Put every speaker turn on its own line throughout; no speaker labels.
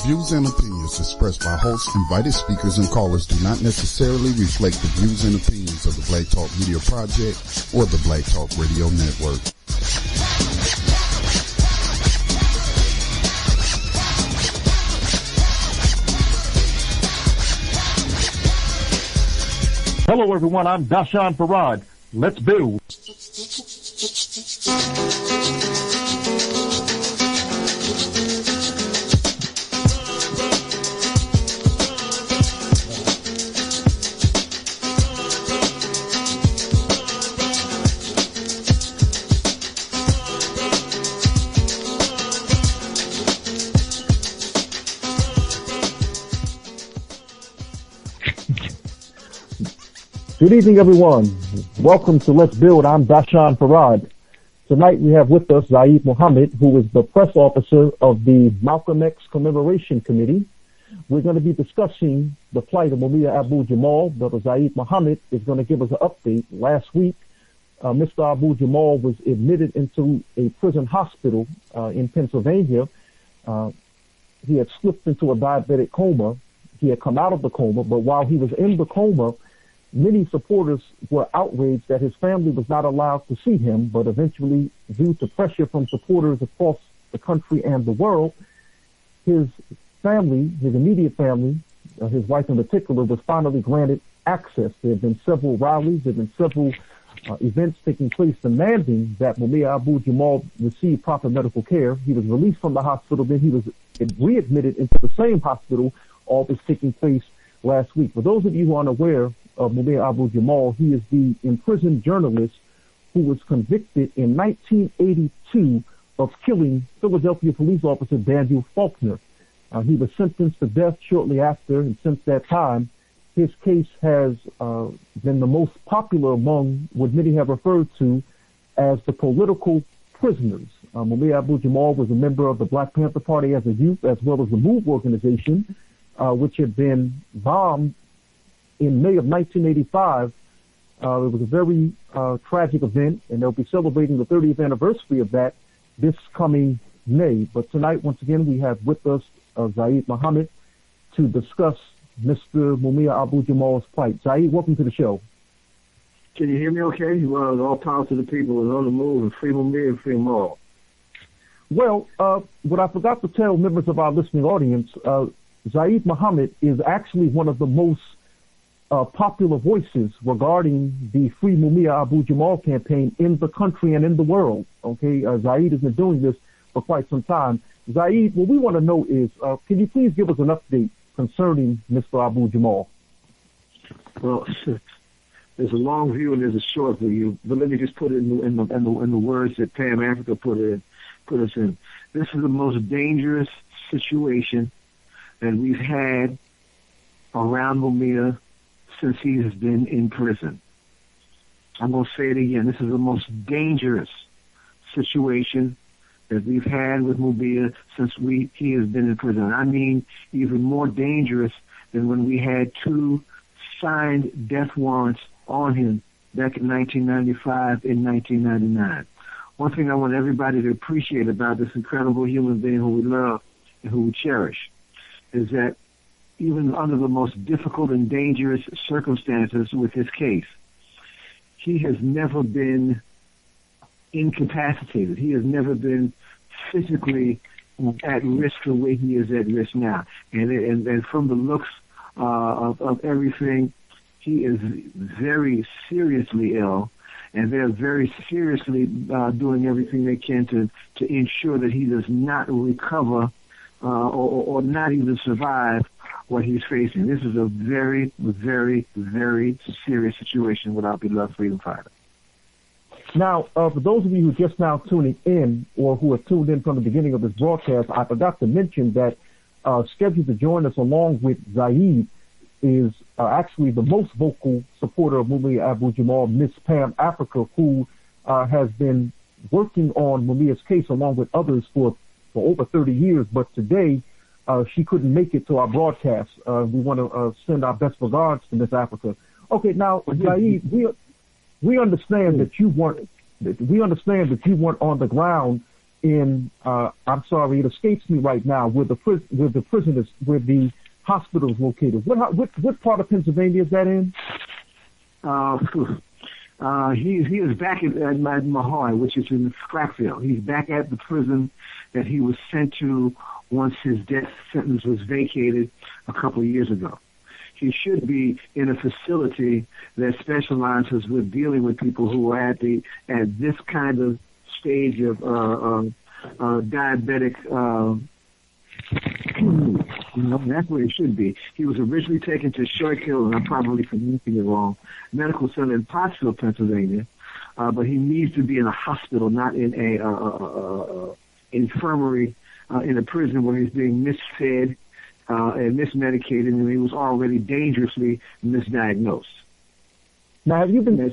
views and opinions expressed by hosts, invited speakers, and callers do not necessarily reflect the views and opinions of the Black Talk Media Project or the Black Talk Radio Network.
Hello, everyone. I'm Dashan Farad. Let's build. Good evening, everyone. Welcome to Let's Build. I'm Dashan Farad. Tonight we have with us Zayid Muhammad, who is the press officer of the Malcolm X Commemoration Committee. We're going to be discussing the plight of Mumia Abu Jamal. Brother Zayid Muhammad is going to give us an update. Last week, Mr. Abu Jamal was admitted into a prison hospital in Pennsylvania. He had slipped into a diabetic coma. He had come out of the coma, but while he was in the coma, many supporters were outraged that his family was not allowed to see him, but eventually, due to pressure from supporters across the country and the world, his family, his immediate family, his wife in particular, was finally granted access. There have been several rallies, there have been several events taking place demanding that Mumia Abu Jamal receive proper medical care. He was released from the hospital, then he was readmitted into the same hospital. All this taking place last week. For those of you who aren't aware of Mumia Abu Jamal, he is the imprisoned journalist who was convicted in 1982 of killing Philadelphia police officer Daniel Faulkner. He was sentenced to death shortly after, and since that time, his case has been the most popular among what many have referred to as the political prisoners. Mumia Abu Jamal was a member of the Black Panther Party as a youth, as well as the MOVE organization, which had been bombed in May of 1985. It was a very tragic event, and they'll be celebrating the 30th anniversary of that this coming May. But tonight, once again, we have with us Zayid Muhammad to discuss Mr. Mumia Abu Jamal's plight. Zayid, welcome to the show.
Can you hear me okay? Well, all power to the people and on the move, and free Mumia and free them all.
Well, what I forgot to tell members of our listening audience, Zayid Muhammad is actually one of the most popular voices regarding the Free Mumia Abu Jamal campaign in the country and in the world. Okay, Zayid has been doing this for quite some time. Zayid, what we want to know is, can you please give us an update concerning Mr. Abu Jamal?
Well, there's a long view and there's a short view, but let me just put it in the words that Pam Africa put us in. This is the most dangerous situation that we've had around Mumia since he has been in prison. I'm going to say it again. This is the most dangerous situation that we've had with Mumia since he has been in prison. I mean, even more dangerous than when we had 2 signed death warrants on him back in 1995 and 1999. One thing I want everybody to appreciate about this incredible human being who we love and who we cherish is that even under the most difficult and dangerous circumstances with his case, he has never been incapacitated. He has never been physically at risk the way he is at risk now. And from the looks of everything, he is very seriously ill, and they're very seriously doing everything they can to ensure that he does not recover or not even survive what he's facing. This is a very, very, very serious situation with our beloved freedom fighter.
Now, for those of you who are just now tuning in or who have tuned in from the beginning of this broadcast, I forgot to mention that scheduled to join us along with Zayid is actually the most vocal supporter of Mumia Abu Jamal, Miss Pam Africa, who has been working on Mumia's case along with others for over 30 years. But today, she couldn't make it to our broadcast. We want to send our best regards to Miss Africa. Okay, now, Zayid, we understand that you weren't on the ground in, I'm sorry, it escapes me right now, where the hospital is located. What part of Pennsylvania is that in?
He is back at Mahar, which is in Scrappville. He's back at the prison that he was sent to once his death sentence was vacated a couple of years ago. He should be in a facility that specializes with dealing with people who are at this kind of stage of diabetic. That's where he should be. He was originally taken to Schuylkill, and I'm probably pronouncing it wrong, Medical Center in Pottsville, Pennsylvania, but he needs to be in a hospital, not in a infirmary, in a prison where he's being misfed and mismedicated, and he was already dangerously misdiagnosed.
Now,
everybody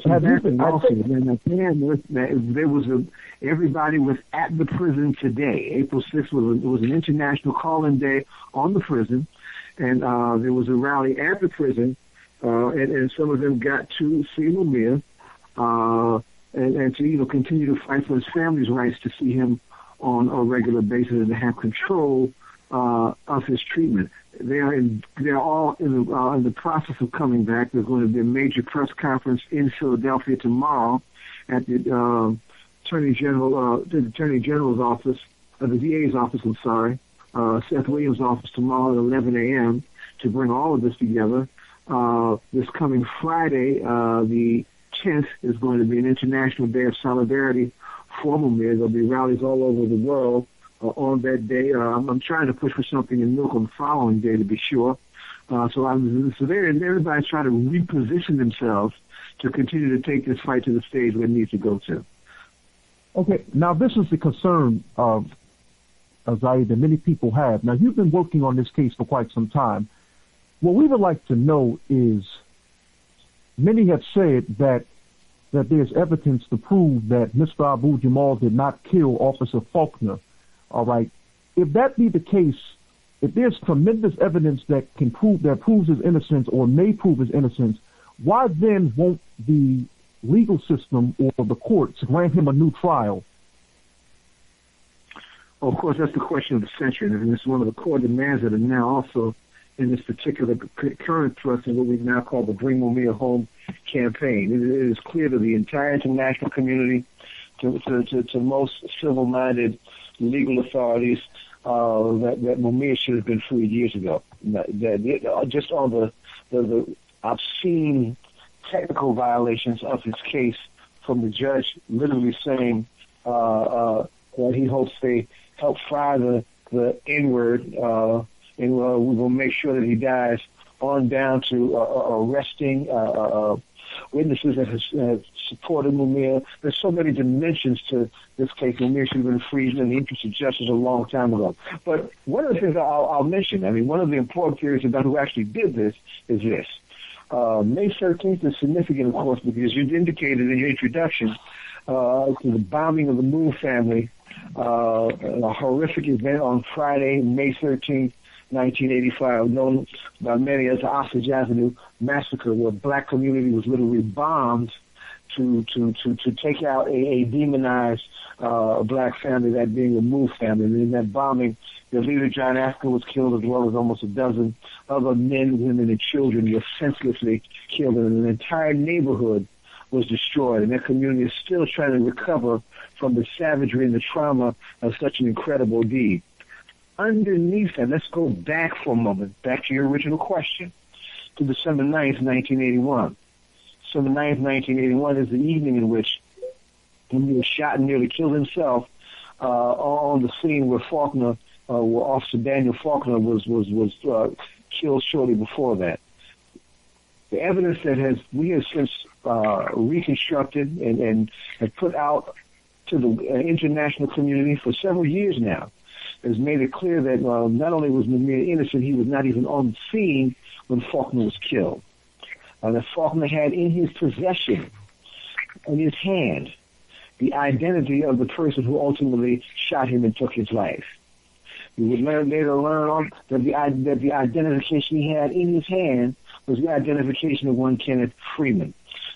was at the prison today. April 6th was an international call-in day on the prison, and there was a rally at the prison, and some of them got to see Mumia, and to continue to fight for his family's rights to see him on a regular basis and to have control of his treatment. They're all in the process of coming back. There's going to be a major press conference in Philadelphia tomorrow at the Attorney General's office, the VA's office. I'm sorry, Seth Williams' office tomorrow at 11 a.m. to bring all of this together. This coming Friday, the 10th, is going to be an International Day of Solidarity for Mumia. There'll be rallies all over the world on that day. I'm trying to push for something in Newark on the following day, to be sure. So everybody's trying to reposition themselves to continue to take this fight to the stage where it needs to go to.
Okay, now this is the concern of Zayid that many people have. Now, you've been working on this case for quite some time. What we would like to know is, many have said that there's evidence to prove that Mr. Abu Jamal did not kill Officer Faulkner. All right. If that be the case, if there's tremendous evidence that proves his innocence or may prove his innocence, why then won't the legal system or the courts grant him a new trial?
Well, of course, that's the question of the century, and it's one of the core demands that are now also in this particular current thrust in what we now call the Bring Mumia Home campaign. It is clear to the entire international community, to most civil-minded legal authorities, that Mumia should have been freed years ago. Just on the obscene technical violations of his case, from the judge literally saying that he hopes they help fry the N-word, and we will make sure that he dies, on down to arresting witnesses that have supported Mumia. There's so many dimensions to this case. Mumia should have been freed in the interest of justice a long time ago. But one of the things I'll mention, one of the important theories about who actually did this is this. May 13th is significant, of course, because you indicated in your introduction to the bombing of the Moon family, a horrific event on Friday, May 13th, 1985, known by many as the Osage Avenue Massacre, where black community was literally bombed to take out a demonized black family, that being the Moon family. And in that bombing, the leader, John Africa, was killed, as well as almost a dozen other men, women, and children were senselessly killed, and an entire neighborhood was destroyed. And that community is still trying to recover from the savagery and the trauma of such an incredible deed. Underneath that, let's go back for a moment, back to your original question, to December 9th, 1981. December 9th, 1981 is the evening in which he was shot and nearly killed himself on the scene where Faulkner, where Officer Daniel Faulkner was killed shortly before that. The evidence that we have since reconstructed and have put out to the international community for several years now has made it clear that not only was Mumia innocent, he was not even on the scene when Faulkner was killed. That Faulkner had in his possession, in his hand, the identity of the person who ultimately shot him and took his life. We would later learn that the identification he had in his hand was the identification of one Kenneth Freeman,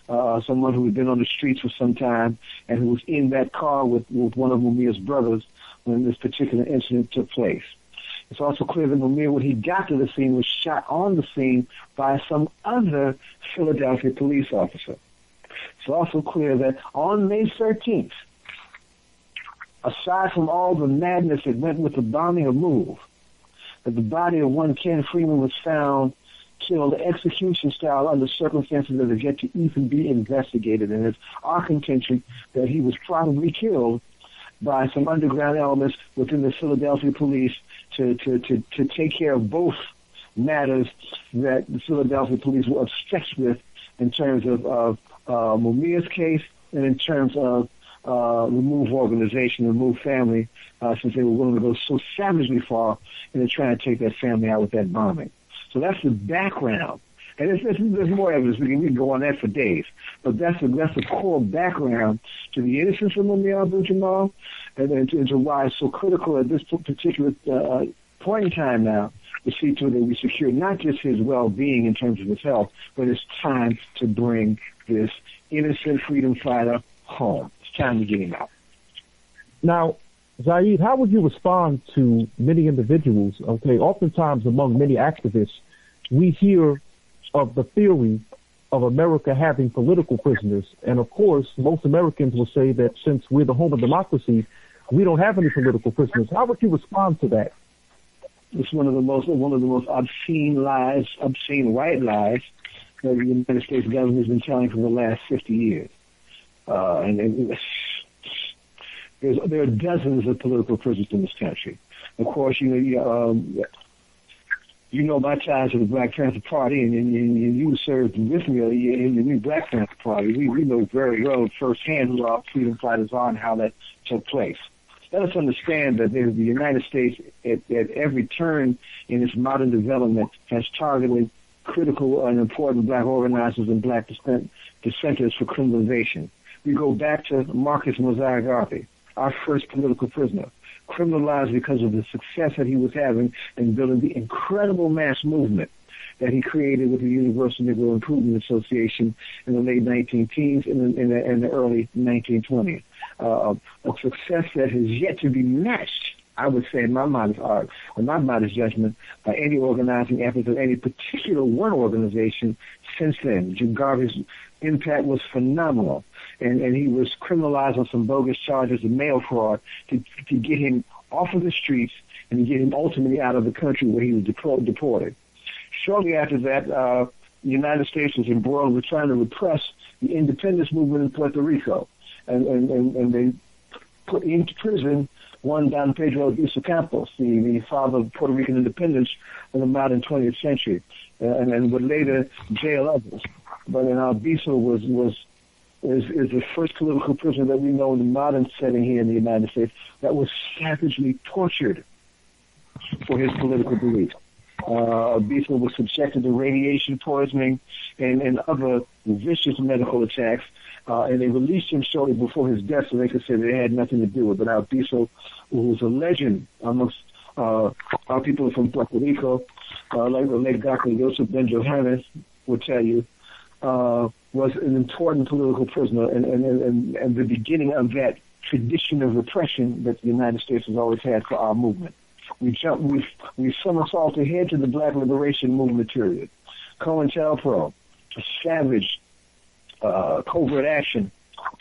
someone who had been on the streets for some time and who was in that car with one of Mumia's brothers when this particular incident took place. It's also clear that Mumia, when he got to the scene, was shot on the scene by some other Philadelphia police officer. It's also clear that on May 13th, aside from all the madness that went with the bombing of Move, that the body of one Ken Freeman was found killed execution style under circumstances that have yet to even be investigated. And it's our contention that he was probably killed by some underground elements within the Philadelphia police to take care of both matters that the Philadelphia police were obsessed with in terms of Mumia's case and in terms of the Move organization, the Move family, since they were willing to go so savagely far in trying to take that family out with that bombing. So that's the background. And there's more evidence. We can go on that for days. But that's the core background to the innocence of Mumia Abu Jamal and to why it's so critical at this particular point in time now to see to it that we secure not just his well-being in terms of his health, but it's time to bring this innocent freedom fighter home. It's time to get him out.
Now, Zayid, how would you respond to many individuals? Okay, oftentimes among many activists, we hear of the theory of America having political prisoners. And of course, most Americans will say that since we're the home of democracy, we don't have any political prisoners. How would you respond to that?
It's one of the most obscene lies, obscene white lies that the United States government has been telling for the last 50 years. There are dozens of political prisoners in this country. Of course, you know my ties to the Black Panther Party, and you served with me in the new Black Panther Party. We know very well firsthand who our freedom fighters are and how that took place. Let us understand that the United States, at every turn in its modern development, has targeted critical and important Black organizers and Black dissenters for criminalization. We go back to Marcus Mosiah Garvey, our first political prisoner, criminalized because of the success that he was having in building the incredible mass movement that he created with the Universal Negro Improvement Association in the late 19-teens and in the early 1920s. A success that has yet to be matched, I would say, in my modest judgment, by any organizing efforts of any particular one organization since then. Jim Garvey's impact was phenomenal, and he was criminalized on some bogus charges of mail fraud to get him off of the streets and to get him ultimately out of the country where he was deported. Shortly after that, the United States was embroiled with trying to repress the independence movement in Puerto Rico, and they put into prison one Don Pedro Albizu Campos, the father of Puerto Rican independence in the modern 20th century, and would later jail others. But Albizu is the first political prisoner that we know in the modern setting here in the United States that was savagely tortured for his political beliefs. Albizu was subjected to radiation poisoning and other vicious medical attacks, and they released him shortly before his death so they could say they had nothing to do with it. But Albizu, who was a legend amongst our people from Puerto Rico, like the late Dr. Joseph Ben Johannes would tell you, was an important political prisoner and the beginning of that tradition of repression that the United States has always had for our movement. We somersault ahead to the Black Liberation Movement period. COINTELPRO, a savage covert action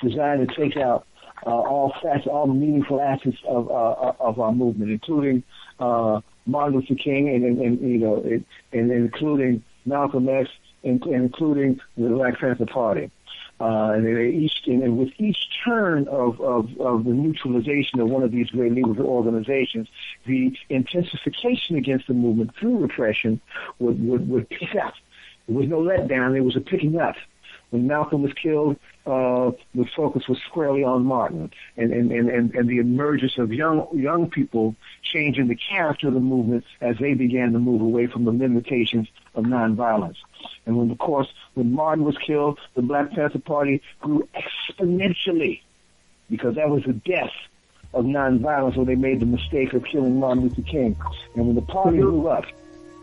designed to take out all meaningful aspects of our movement, including Martin Luther King and including Malcolm X and including the Black Panther Party. And with each turn of the neutralization of one of these great legal organizations, the intensification against the movement through repression would pick up. There was no letdown; there was a picking up. When Malcolm was killed, the focus was squarely on Martin, and the emergence of young people changing the character of the movement as they began to move away from the limitations of nonviolence. And when Martin was killed, the Black Panther Party grew exponentially because that was the death of nonviolence when they made the mistake of killing Martin Luther King. And when the party grew up,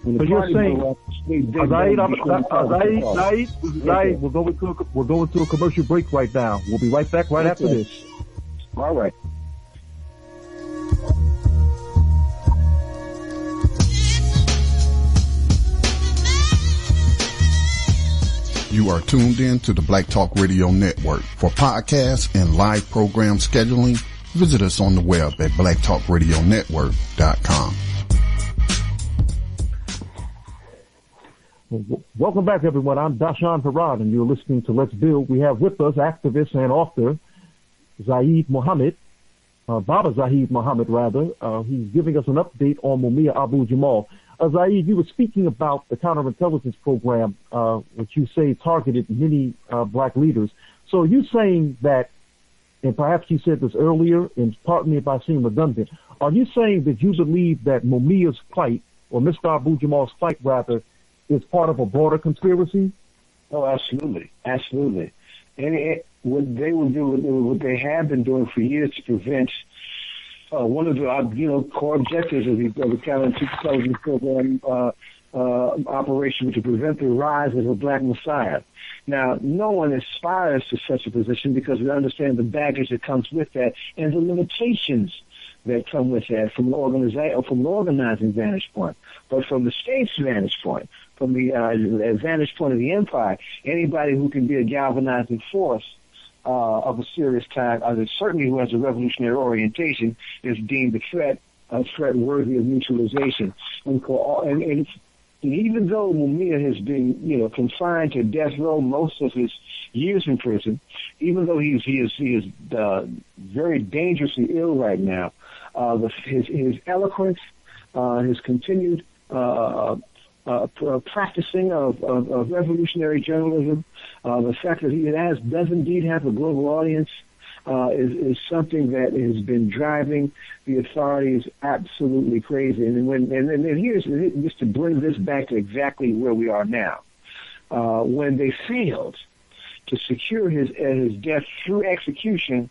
but you're saying, Zayid, we're going to a commercial break right now. We'll be right back after this.
All right.
You are tuned in to the Black Talk Radio Network. For podcasts and live program scheduling, visit us on the web at blacktalkradionetwork.com.
Welcome back, everyone. I'm Dashan Farad, and you're listening to Let's Build. We have with us activist and author Zayid Muhammad, Baba Zayid Muhammad, rather. He's giving us an update on Mumia Abu Jamal. Zayid, you were speaking about the counterintelligence program, which you say targeted many black leaders. So are you saying that, and perhaps you said this earlier, and pardon me if I seem redundant, are you saying that you believe that Mumia's plight, or Mr. Abu Jamal's plight, rather, is part of a broader conspiracy?
Oh, absolutely. Absolutely. And what they will do, what they have been doing for years to prevent one of the core objectives of the counterintelligence program operation, to prevent the rise of a black messiah. Now, no one aspires to such a position because we understand the baggage that comes with that and the limitations that come with that from an organizing vantage point. But from the state's vantage point, from the vantage point of the empire, anybody who can be a galvanizing force of a serious kind, certainly who has a revolutionary orientation, is deemed a threat worthy of neutralization. And even though Mumia has been, confined to death row most of his years in prison, even though he is very dangerously ill right now, his eloquence, his continued practicing of revolutionary journalism, the fact that he does indeed have a global audience, is something that has been driving the authorities absolutely crazy. And here's just to bring this back to exactly where we are now. When they failed to secure his death through execution,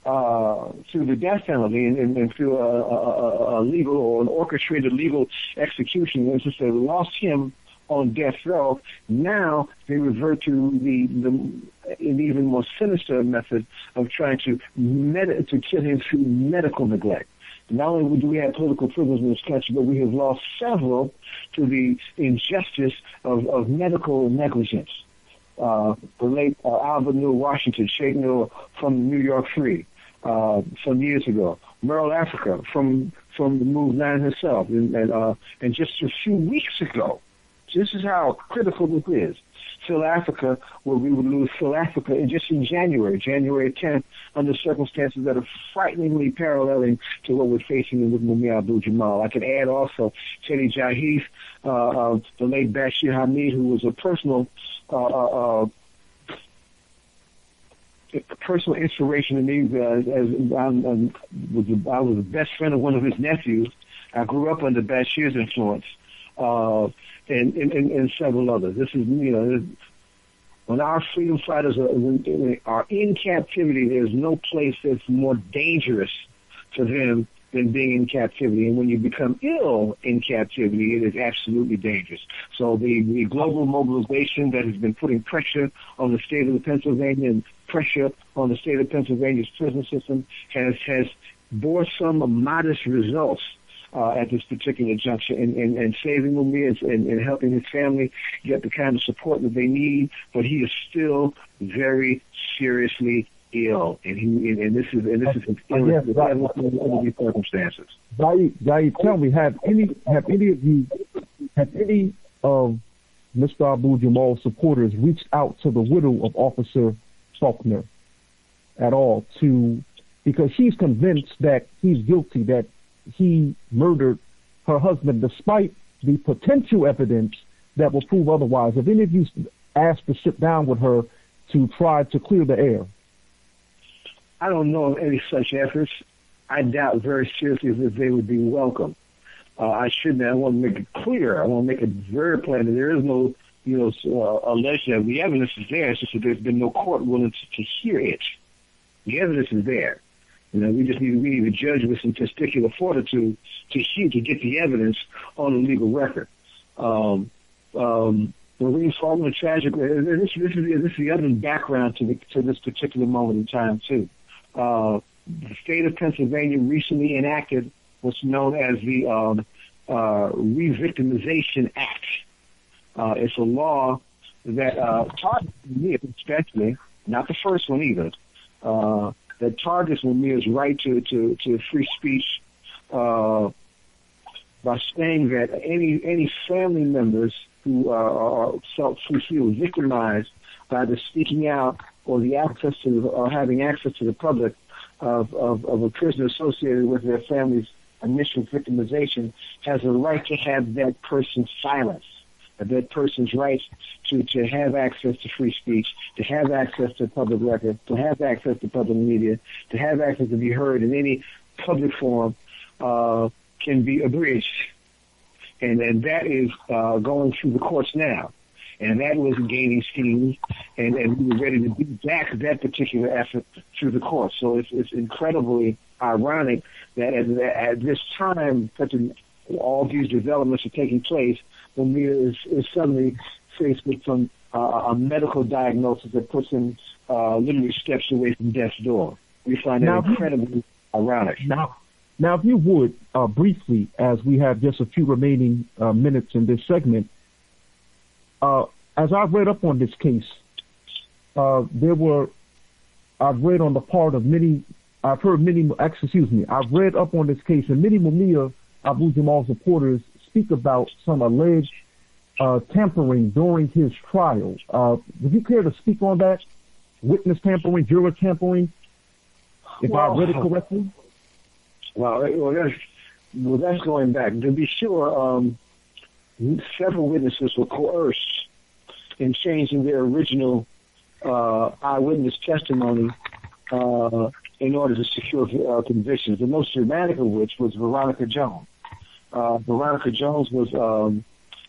through the death penalty and through a legal or an orchestrated legal execution, and since they lost him on death row, now they revert to an even more sinister method of trying to kill him through medical neglect. Not only do we have political privilege in this country, but we have lost several to the injustice of medical negligence. The late Albert Newell Washington, Sheikh Newell from New York Free, some years ago. Merle Africa from the Move 9 herself. And just a few weeks ago, this is how critical this is. Phil Africa, where we would lose Phil Africa just in January 10th, under circumstances that are frighteningly paralleling to what we're facing with Mumia Abu Jamal. I could add also Teddy Jahith, the late Bashir Hamid, who was a personal inspiration to me. I was the best friend of one of his nephews. I grew up under Bashir's influence. And several others. This is, when our freedom fighters are in captivity, there's no place that's more dangerous for them than being in captivity. And when you become ill in captivity, it is absolutely dangerous. So the global mobilization that has been putting pressure on the state of Pennsylvania and pressure on the state of Pennsylvania's prison system has bore some modest results at this particular juncture in saving Mumia and helping his family get the kind of support that they need, but he is still very seriously ill, and this is an illness under these circumstances.
Zayid, tell me, have any of Mr. Abu Jamal's supporters reached out to the widow of Officer Faulkner at all because she's convinced that he's guilty, that he murdered her husband, despite the potential evidence that will prove otherwise? Have any of you asked to sit down with her to try to clear the air?
I don't know of any such efforts. I doubt very seriously that they would be welcome. I want to make it clear. I want to make it very plain that there is no, alleged evidence. The evidence is there. It's just that there's been no court willing to hear it. The evidence is there. We need to judge with some testicular fortitude to get the evidence on the legal record. Maureen Faulkner, tragically, this is the other background to this particular moment in time too. The state of Pennsylvania recently enacted what's known as the Re-Victimization Act. It's a law that targets Mumia, especially, not the first one either, that targets Mumia's right to free speech by saying that any family members who feel victimized by the speaking out or the access to or having access to the public of a prisoner associated with their family's initial victimization has a right to have that person silenced. That person's right to have access to free speech, to have access to public record, to have access to public media, to have access to be heard in any public forum can be abridged. And that is going through the courts now. And that was gaining steam, and we were ready to back that particular effort through the courts. So it's incredibly ironic that at this time, all these developments are taking place, Mumia is suddenly faced with some a medical diagnosis that puts him literally steps away from death's door. We find that incredibly ironic.
Now, if you would, briefly, as we have just a few remaining minutes in this segment, as I've read up on this case, I've read on the part of many, I've read up on this case, and many Mumia Abu Jamal supporters speak about some alleged tampering during his trial. Would you care to speak on that? Witness tampering, juror tampering, if I read it correctly?
Well, that's going back. To be sure, several witnesses were coerced in changing their original eyewitness testimony in order to secure convictions. The most dramatic of which was Veronica Jones. Veronica Jones was,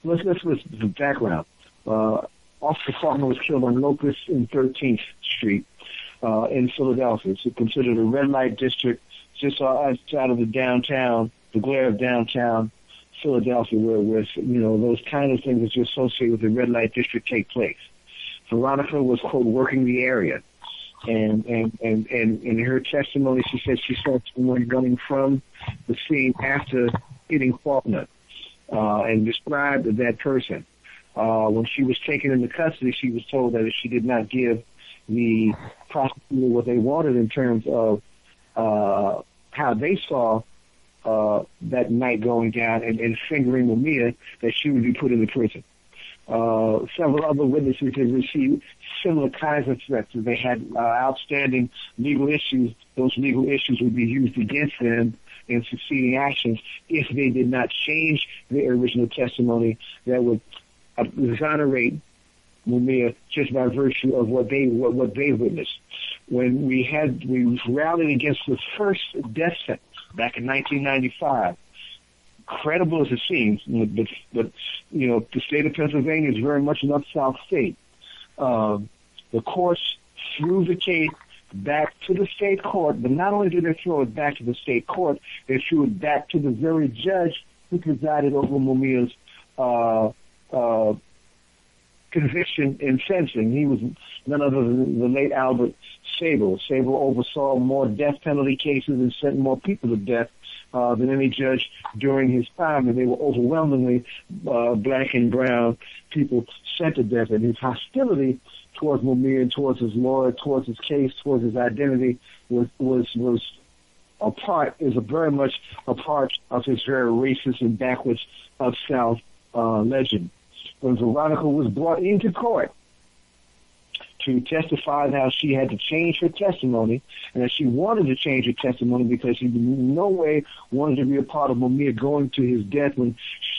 let's the background. Officer Faulkner was killed on Locust and 13th Street in Philadelphia. It's considered a red light district just outside of the glare of downtown Philadelphia, where those kind of things that you associate with the red light district take place. Veronica was, quote, working the area. And in her testimony, she said she saw someone running from the scene after hitting Faulkner, and described that person. When she was taken into custody, she was told that if she did not give the prosecutor what they wanted in terms of how they saw that night going down and fingering Mumia, that she would be put in the prison. Several other witnesses had received similar kinds of threats. If they had outstanding legal issues, those legal issues would be used against them in succeeding actions if they did not change their original testimony that would exonerate Mumia just by virtue of what they witnessed. When we rallied against the first death sentence back in 1995, credible as it seems, but the state of Pennsylvania is very much an up-south state. The courts threw the case back to the state court, but not only did they throw it back to the state court, they threw it back to the very judge who presided over Mumia's conviction and sentencing. He was none other than the late Albert Sable. Sable oversaw more death penalty cases and sent more people to death than any judge during his time, and they were overwhelmingly black and brown people sent to death. And his hostility towards Mumia and towards his lawyer, towards his case, towards his identity was very much a part of his very racist and backwards up-south legend. When Veronica was brought into court to testify how she had to change her testimony, and that she wanted to change her testimony because she in no way wanted to be a part of Mumia going to his death when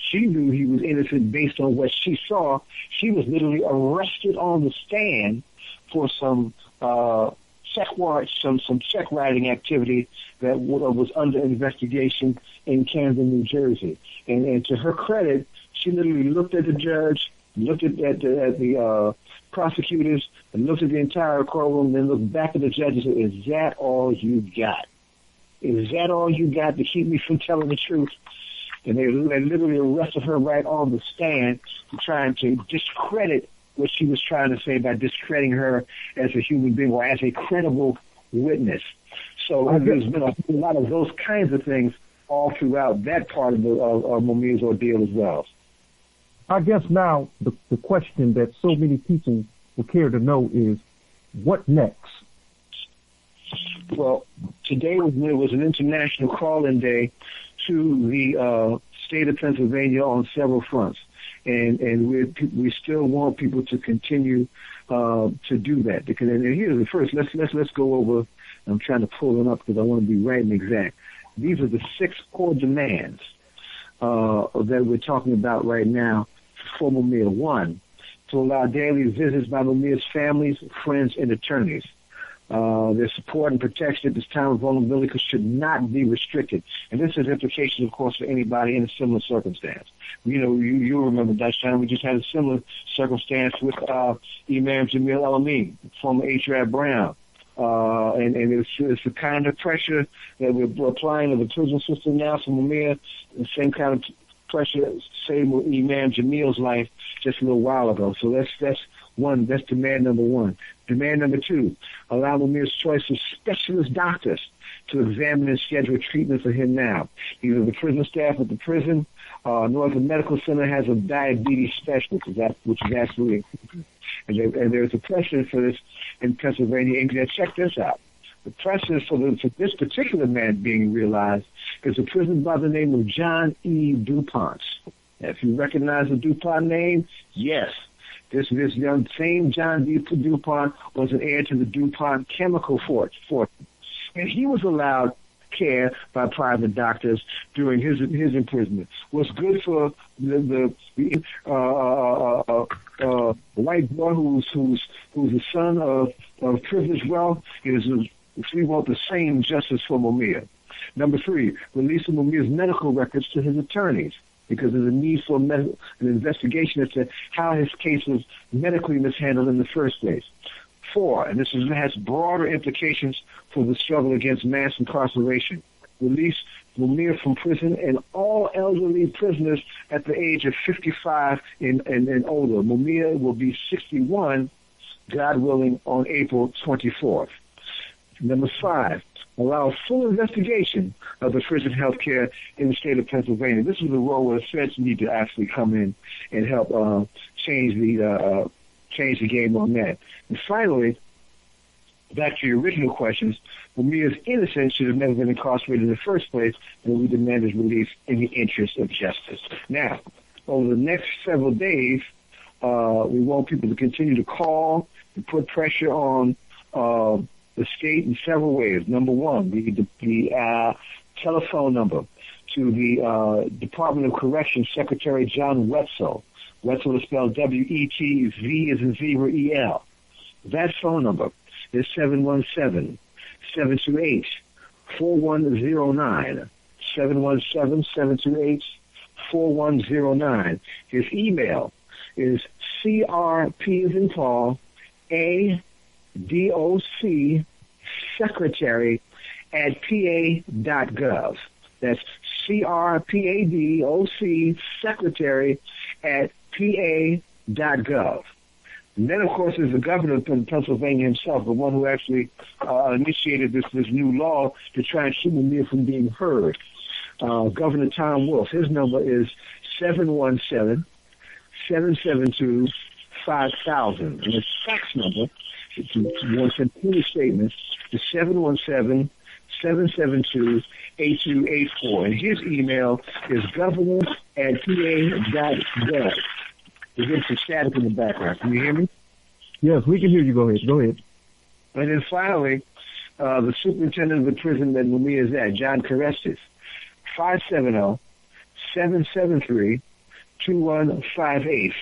she knew he was innocent based on what she saw. She was literally arrested on the stand for some check warrant, some check writing activity that was under investigation in Camden, New Jersey. And to her credit, she literally looked at the judge, looked at the prosecutors, and looked at the entire courtroom, then looked back at the judge and said, "Is that all you got? Is that all you got to keep me from telling the truth?" And they literally arrested her right on the stand to try to discredit what she was trying to say by discrediting her as a human being or as a credible witness. So there's been a lot of those kinds of things all throughout that part of Mumia's ordeal as well.
I guess now the question that so many people would care to know is, what next?
Well, today was an international call-in day to the state of Pennsylvania on several fronts, and we still want people to continue to do that. Because and here's the first. Let's go over. I'm trying to pull them up because I want to be right and exact. These are the 6 core demands that we're talking about right now for Mumia. 1, to allow daily visits by Mumia's families, friends, and attorneys. Their support and protection at this time of vulnerability should not be restricted. And this has implications, of course, for anybody in a similar circumstance. You know, you remember that time we just had a similar circumstance with Imam Amin, former H.R. Brown. And it's the kind of pressure that we're applying to the prison system now for Mumia, the same kind of pressure, same with Imam Jamil's life just a little while ago. So that's demand number 1. Demand number 2, allow Mumia's choice of specialist doctors to examine and schedule treatment for him now. Either the prison staff at the prison, nor the medical center has a diabetes specialist, which is absolutely important. And there's a precedent for this in Pennsylvania. And check this out. The precedent for this particular man being realized is a prisoner by the name of John E. DuPont. Now, if you recognize the DuPont name, yes. This young same John D. DuPont was an heir to the DuPont chemical fortune. And he was allowed care by private doctors during his imprisonment. What's good for the white boy who's the son of privileged wealth is we want the same justice for Mumia. Number 3, release of Mumia's medical records to his attorneys, because there's a need for an investigation as to how his case was medically mishandled in the first place. 4, and this has broader implications for the struggle against mass incarceration. Release Mumia from prison and all elderly prisoners at the age of 55 and older. Mumia will be 61, God willing, on April 24th. Number 5, allow full investigation of the prison health care in the state of Pennsylvania. This is the role where the feds need to actually come in and help change the game on that. And finally, back to your original questions, Mumia's innocence should have never been incarcerated in the first place, and we demand his release in the interest of justice. Now, over the next several days, we want people to continue to call and put pressure on the state in several ways. Number 1, the telephone number to the Department of Corrections Secretary John Wetzel. Wetzel is spelled W-E-T-Z as in zebra E-L. That phone number is 717-728-4109. 717-728-4109. His email is CRP as in Paul, ADOC secretary at pa.gov. That's CRPADOC secretary at pa.gov. And then, of course, there's the governor of Pennsylvania himself, the one who actually initiated this new law to try and keep Mumia from being heard. Governor Tom Wolf. His number is 717-772-5000. And his fax number, if you want to send any statements, is 717-772-8284. And his email is governor@pa.gov. There's getting some static in the background. Can you hear me?
Yes, we can hear you. Go ahead.
And then finally, the superintendent of the prison that Mumia is at, John Carestis, 570-773-2158.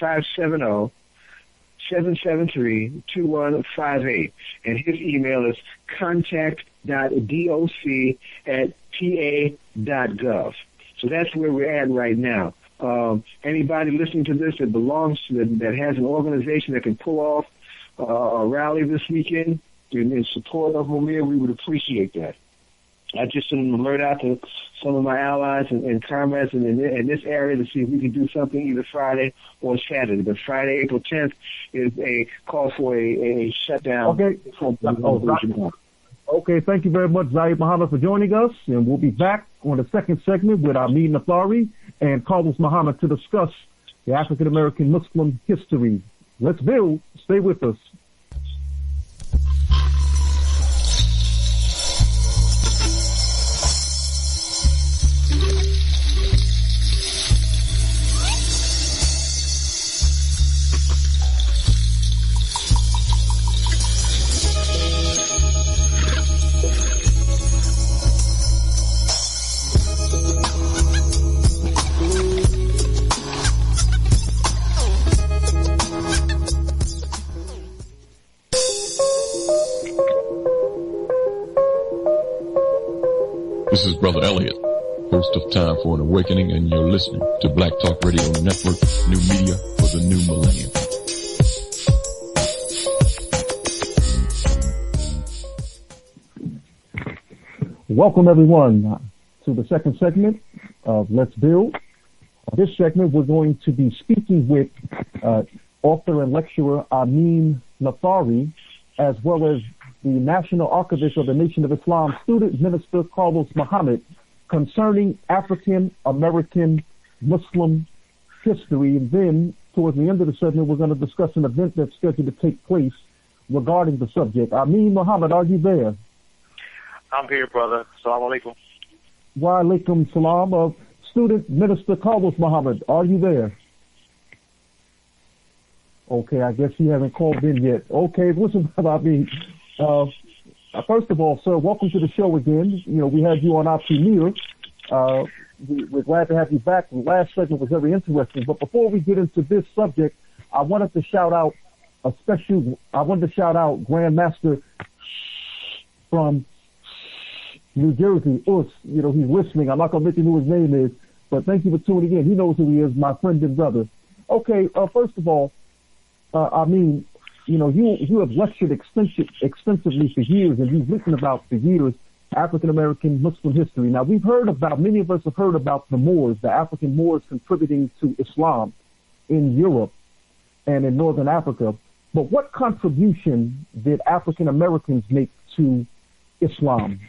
570-773-2158. And his email is contact.doc@pa.gov. So that's where we're at right now. Anybody listening to this that belongs to that has an organization that can pull off a rally this weekend in support of Mumia, we would appreciate that. I just sent an alert out to some of my allies and comrades in this area to see if we can do something either Friday or Saturday. But Friday, April 10th, is a call for a shutdown.
Okay. Okay, thank you very much, Zayid Muhammad, for joining us. And we'll be back on the second segment with Amin Nathari and Carlos Muhammad to discuss the African American Muslim history. Let's build. Stay with us.
This is Brother Elliot, host of Time for an Awakening, and you're listening to Black Talk Radio Network, new media for the new millennium.
Welcome, everyone, to the second segment of Let's Build. This segment, we're going to be speaking with author and lecturer Amin Nathari, as well as the National Archivist of the Nation of Islam, student minister Carlos Muhammad, concerning African American Muslim history. And then, towards the end of the segment, we're going to discuss an event that's scheduled to take place regarding the subject. Amin Muhammad, are you there?
I'm here, brother. Assalamu alaikum.
Wa alaikum salam. Student minister Carlos Muhammad, are you there? Okay, I guess you haven't called in yet. Okay, listen, Amin. First of all, sir, welcome to the show again. You know, we had you on our premiere. We're glad to have you back. The last segment was very interesting. But before we get into this subject, I wanted to shout out Grandmaster from New Jersey. Us, you know, he's listening. I'm not going to mention who his name is, but thank you for tuning in. He knows who he is, my friend and brother. Okay, first of all, I mean, you know, you have lectured extensively for years, and you've written about for years African-American Muslim history. Now, many of us have heard about the Moors, the African Moors contributing to Islam in Europe and in Northern Africa. But what contribution did African-Americans make to Islam?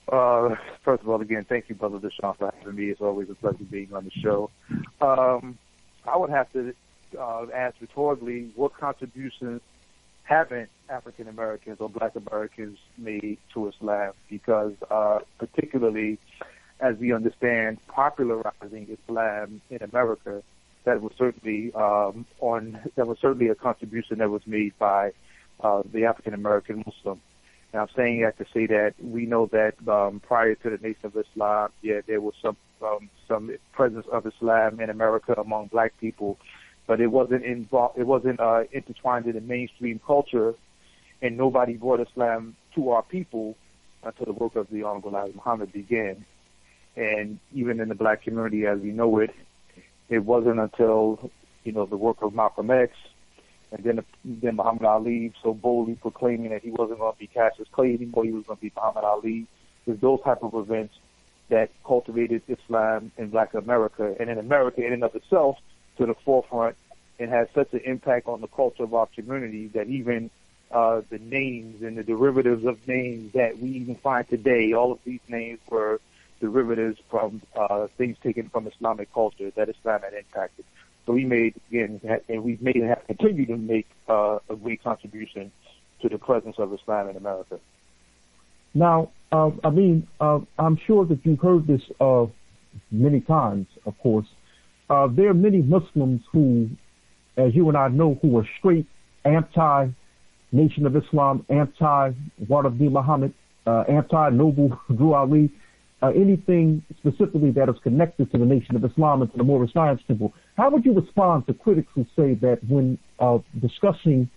First of all, again, thank you, Brother Deshaun, for having me. It's always a pleasure being on the show. I would have to ask rhetorically, what contributions haven't African Americans or Black Americans made to Islam? Because particularly, as we understand, popularizing Islam in America, that was certainly a contribution that was made by the African American Muslim. And I'm saying that to say that we know that prior to the Nation of Islam, there was some presence of Islam in America among Black people, but it wasn't intertwined in the mainstream culture, and nobody brought Islam to our people until the work of the Honorable Zayid Muhammad began. And even in the Black community as we know it, it wasn't until, you know, the work of Malcolm X and then Muhammad Ali so boldly proclaiming that he wasn't going to be Cassius Clay anymore, he was going to be Muhammad Ali. It was those type of events that cultivated Islam in Black America, and in America in and of itself, to the forefront, and had such an impact on the culture of our community that even the names and the derivatives of names that we even find today, all of these names were derivatives from things taken from Islamic culture that Islam had impacted. So we made, again, and we've made and have continued to make a great contribution to the presence of Islam in America.
Now, I mean, I'm sure that you've heard this many times, of course. There are many Muslims who, as you and I know, who are straight anti-Nation of Islam, anti-Ward-of-Din Muhammad, anti-Noble Drew Ali, anything specifically that is connected to the Nation of Islam and to the Moorish Science Temple. How would you respond to critics who say that when discussing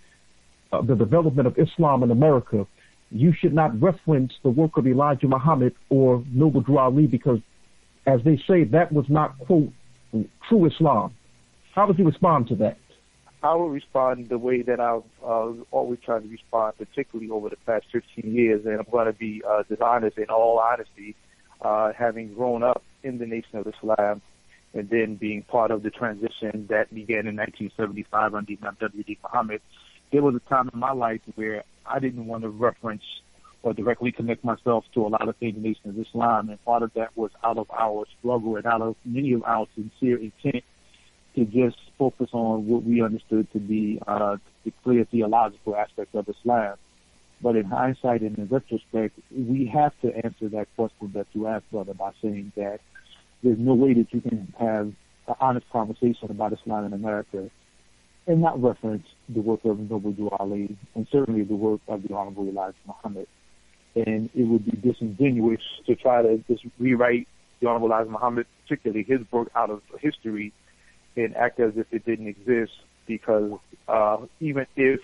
the development of Islam in America, you should not reference the work of Elijah Muhammad or Noble Drew Ali because, as they say, that was not, quote, true Islam? How would you respond to that?
I would respond the way that I've always tried to respond, particularly over the past 15 years, and I'm going to be dishonest in all honesty, having grown up in the Nation of Islam and then being part of the transition that began in 1975 under Imam W.D. Muhammad. There was a time in my life where I didn't want to reference or directly connect myself to a lot of things in the Nation of Islam, and part of that was out of our struggle and out of many of our sincere intent to just focus on what we understood to be the clear theological aspect of Islam. But in hindsight and in retrospect, we have to answer that question that you asked, brother, by saying that there's no way that you can have an honest conversation about Islam in America and not reference the work of Noble Drew Ali and certainly the work of the Honorable Elijah Muhammad. And it would be disingenuous to try to just rewrite the Honorable Elijah Muhammad, particularly his work, out of history and act as if it didn't exist, because even if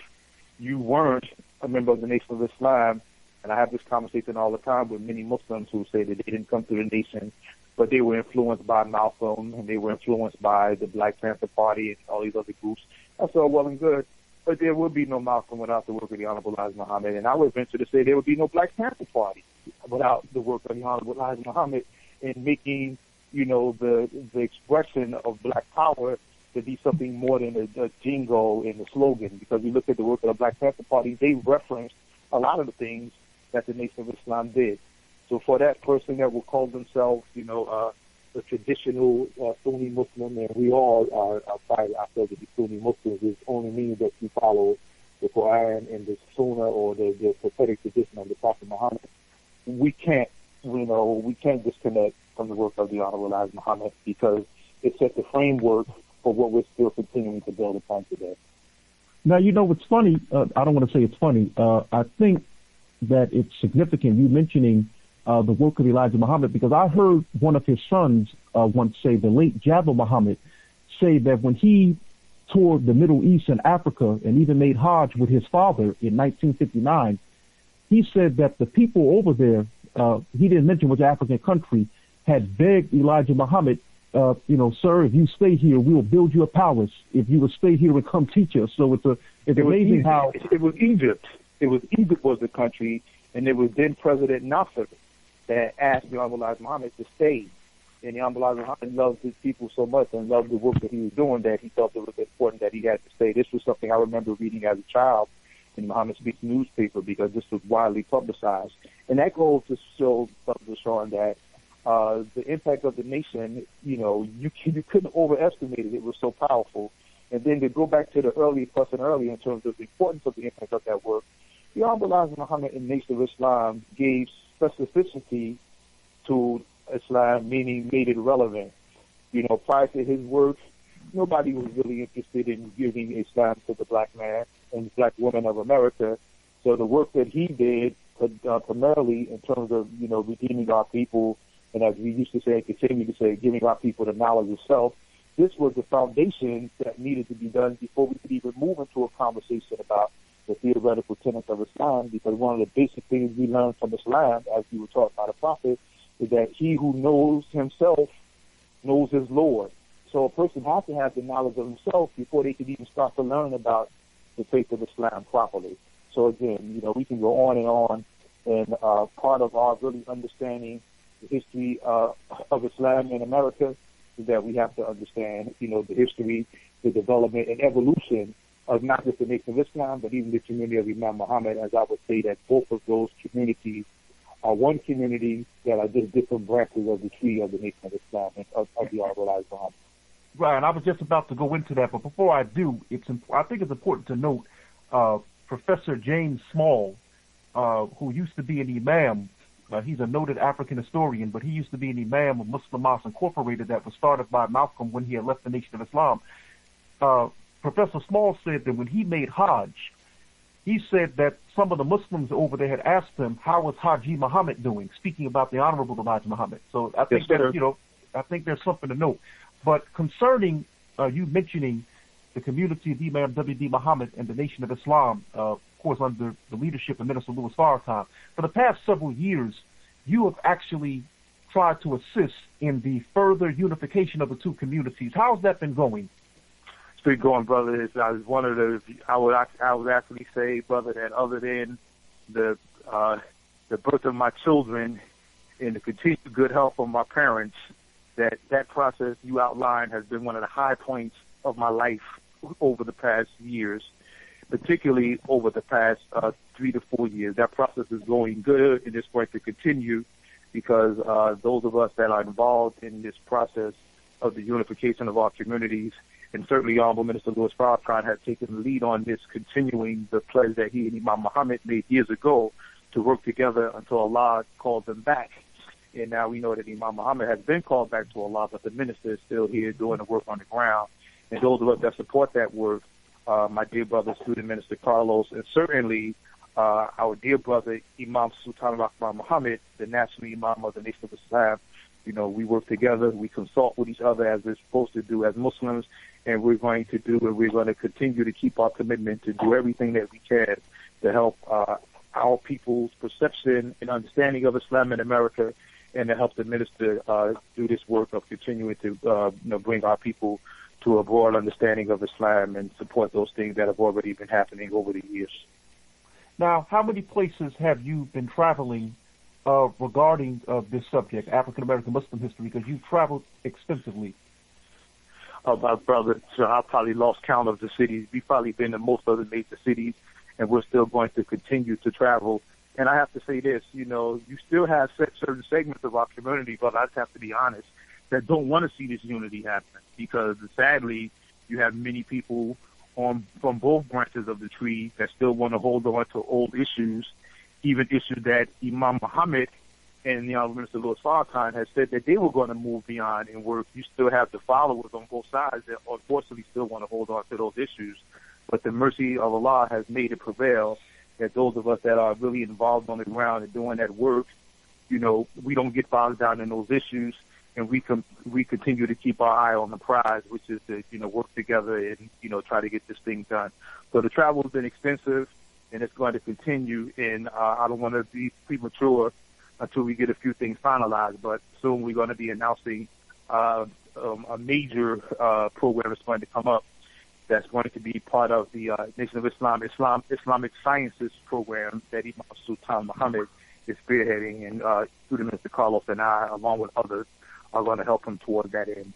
you weren't a member of the Nation of Islam, and I have this conversation all the time with many Muslims who say that they didn't come to the nation, but they were influenced by Malcolm and they were influenced by the Black Panther Party and all these other groups. That's all well and good, but there would be no Malcolm without the work of the Honorable Elijah Muhammad, and I would venture to say there would be no Black Panther Party without the work of the Honorable Elijah Muhammad in making, the expression of Black power to be something more than a jingle and a slogan. Because we look at the work of the Black Panther Party, they referenced a lot of the things that the Nation of Islam did. So for that person that will call themselves, a traditional Sunni Muslim, and we all are pride ourselves to be Sunni Muslims, it only means that you follow the Quran and the Sunnah or the prophetic tradition of the Prophet Muhammad. We can't disconnect from the work of the Honorable Elijah Muhammad, because it sets the framework for what we're still continuing to build upon today.
Now, what's funny, I don't want to say it's funny, I think that it's significant you mentioning the work of Elijah Muhammad, because I heard one of his sons once say, the late Jabbar Muhammad, say that when he toured the Middle East and Africa and even made Hajj with his father in 1959, he said that the people over there, he didn't mention which African country, had begged Elijah Muhammad, sir, if you stay here, we'll build you a palace. If you would stay here and come teach us. So it's amazing how
it was Egypt. Egypt was the country, and it was then President Nasser that asked the Honorable Elijah Muhammad to stay. And the Honorable Elijah Muhammad loved his people so much and loved the work that he was doing that he felt it was important that he had to stay. This was something I remember reading as a child in the Muhammad Speaks newspaper, because this was widely publicized. And that goes to show, Brother Sean, that the impact of the nation, you couldn't overestimate it. It was so powerful. And then to go back to the earlier in terms of the importance of the impact of that work, the Honorable Elijah Muhammad in the Nation of Islam gave specificity to Islam, meaning made it relevant. Prior to his work, nobody was really interested in giving Islam to the black man and black woman of America. So the work that he did, primarily in terms of, redeeming our people, and as we used to say, continue to say, giving our people the knowledge of self, this was the foundation that needed to be done before we could even move into a conversation about the theoretical tenets of Islam, because one of the basic things we learned from Islam, as we were taught by the Prophet, is that he who knows himself knows his Lord. So a person has to have the knowledge of himself before they can even start to learn about the faith of Islam properly. So again, we can go on, and part of our really understanding the history of Islam in America is that we have to understand, the history, the development, and evolution of not just the Nation of Islam, but even the community of Imam Muhammad, as I would say that both of those communities are one community that are just different branches of the tree of the Nation of Islam and of the Honorable Elijah Muhammad.
Right, and I was just about to go into that, but before I do, I think it's important to note Professor James Small, who used to be an Imam. He's a noted African historian, but he used to be an Imam of Muslim Mosque Incorporated that was started by Malcolm when he had left the Nation of Islam. Professor Small said that when he made Hajj, he said that some of the Muslims over there had asked him, how was Haji Muhammad doing, speaking about the Honorable Elijah Muhammad. So I think I think there's something to note. But concerning you mentioning the community of Imam W.D. Muhammad and the Nation of Islam, of course, under the leadership of Minister Louis Farrakhan, for the past several years, you have actually tried to assist in the further unification of the two communities. How's that been going?
It's been going, brother. I was one of those. I would actually say, brother, that other than the birth of my children and the continued good health of my parents, that process you outlined has been one of the high points of my life over the past years, particularly over the past 3 to 4 years. That process is going good, and it's going to continue because those of us that are involved in this process of the unification of our communities, and certainly Honorable Minister Louis Farrakhan has taken the lead on this, continuing the pledge that he and Imam Muhammad made years ago to work together until Allah called them back. And now we know that Imam Muhammad has been called back to Allah, but the minister is still here doing the work on the ground. And those of us that support that work, my dear brother, Student Minister Carlos, and certainly our dear brother, Imam Sultan Rahman Muhammad, the national Imam of the Nation of Islam, we work together, we consult with each other as we're supposed to do as Muslims, and we're going to continue to keep our commitment to do everything that we can to help our people's perception and understanding of Islam in America, and to help the minister do this work of continuing to bring our people to a broad understanding of Islam and support those things that have already been happening over the years.
Now, how many places have you been traveling regarding this subject, African American Muslim history? Because you've traveled extensively.
My brother, so I probably lost count of the cities. We've probably been to most of the major cities, and we're still going to continue to travel. And I have to say this, you still have certain segments of our community, but I just have to be honest, that don't want to see this unity happen, because sadly, you have many people from both branches of the tree that still want to hold on to old issues, even issues that Imam Muhammad and the Honorable Minister Louis Farrakhan has said that they were going to move beyond and work. You still have the followers on both sides that unfortunately still want to hold on to those issues. But the mercy of Allah has made it prevail that those of us that are really involved on the ground and doing that work, we don't get bogged down in those issues, and we continue to keep our eye on the prize, which is to, work together and, try to get this thing done. So the travel has been extensive, and it's going to continue, and I don't want to be premature until we get a few things finalized, but soon we're going to be announcing a major program that's going to come up that's going to be part of the Nation of Islamic Sciences program that Imam Sultan Muhammad is spearheading, and Student Minister Carlos and I, along with others, are going to help him toward that end.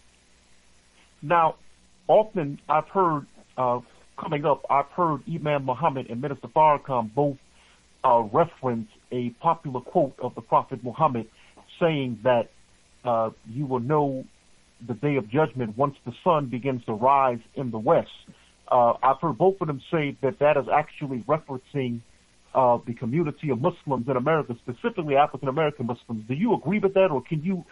Now, often I've heard Imam Muhammad and Minister Farrakhan both reference a popular quote of the Prophet Muhammad saying that you will know the day of judgment once the sun begins to rise in the west. I've heard both of them say that is actually referencing the community of Muslims in America, specifically African American Muslims. Do you agree with that, or can you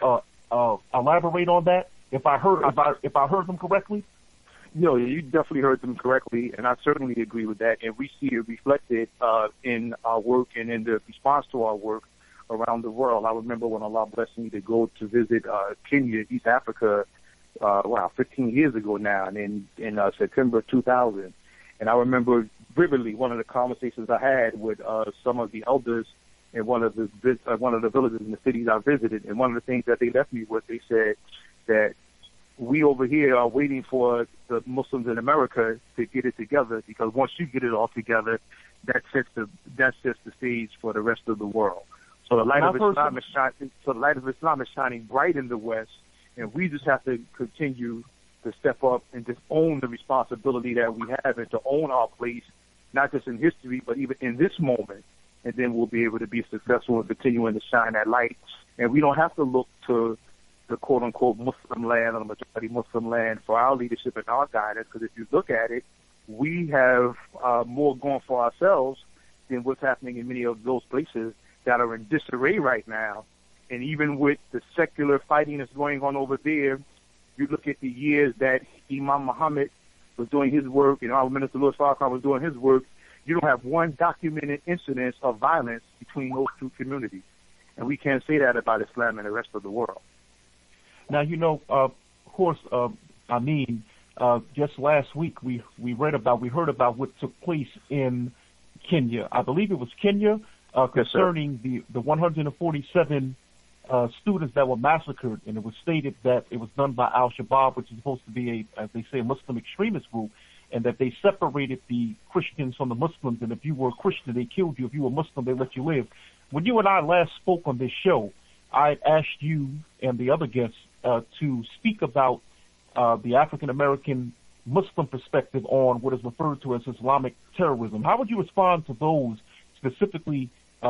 elaborate on that? If I heard them correctly?
No, you definitely heard them correctly, and I certainly agree with that. And we see it reflected in our work and in the response to our work around the world. I remember when Allah blessed me to go to visit Kenya, East Africa, 15 years ago now, and in September 2000. And I remember vividly one of the conversations I had with some of the elders in one of the villages in the cities I visited. And one of the things that they left me with, they said that we over here are waiting for the Muslims in America to get it together, because once you get it all together, that sets the stage for the rest of the world. So the light of Islam is shining bright in the West, and we just have to continue to step up and just own the responsibility that we have, and to own our place, not just in history, but even in this moment. And then we'll be able to be successful in continuing to shine that light. And we don't have to look to the quote-unquote Muslim land or the majority Muslim land for our leadership and our guidance, because if you look at it, we have more going for ourselves than what's happening in many of those places that are in disarray right now. And even with the secular fighting that's going on over there, you look at the years that Imam Muhammad was doing his work and our Minister Louis Farrakhan was doing his work, you don't have one documented incidence of violence between those two communities. And we can't say that about Islam and the rest of the world.
Now, of course, Amin, just last week we heard about what took place in Kenya. I believe it was Kenya, concerning the 147 students that were massacred, and it was stated that it was done by Al-Shabaab, which is supposed to be as they say, a Muslim extremist group, and that they separated the Christians from the Muslims, and if you were a Christian, they killed you. If you were Muslim, they let you live. When you and I last spoke on this show, I asked you and the other guests to speak about the African American Muslim perspective on what is referred to as Islamic terrorism. How would you respond to those, specifically